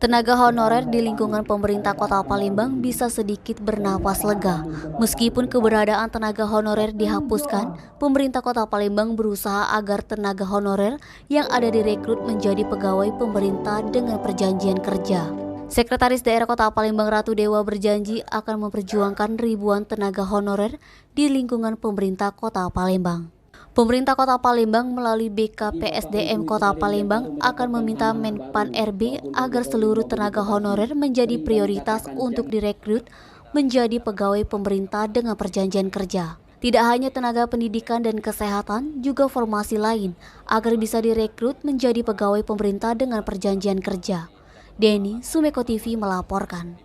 Tenaga honorer di lingkungan pemerintah Kota Palembang bisa sedikit bernapas lega. Meskipun keberadaan tenaga honorer dihapuskan, pemerintah Kota Palembang berusaha agar tenaga honorer yang ada direkrut menjadi pegawai pemerintah dengan perjanjian kerja. Sekretaris Daerah Kota Palembang Ratu Dewa berjanji akan memperjuangkan ribuan tenaga honorer di lingkungan pemerintah Kota Palembang. Pemerintah Kota Palembang melalui BKPSDM Kota Palembang akan meminta Menpan RB agar seluruh tenaga honorer menjadi prioritas untuk direkrut menjadi pegawai pemerintah dengan perjanjian kerja. Tidak hanya tenaga pendidikan dan kesehatan, juga formasi lain agar bisa direkrut menjadi pegawai pemerintah dengan perjanjian kerja. Denny, Sumeko TV melaporkan.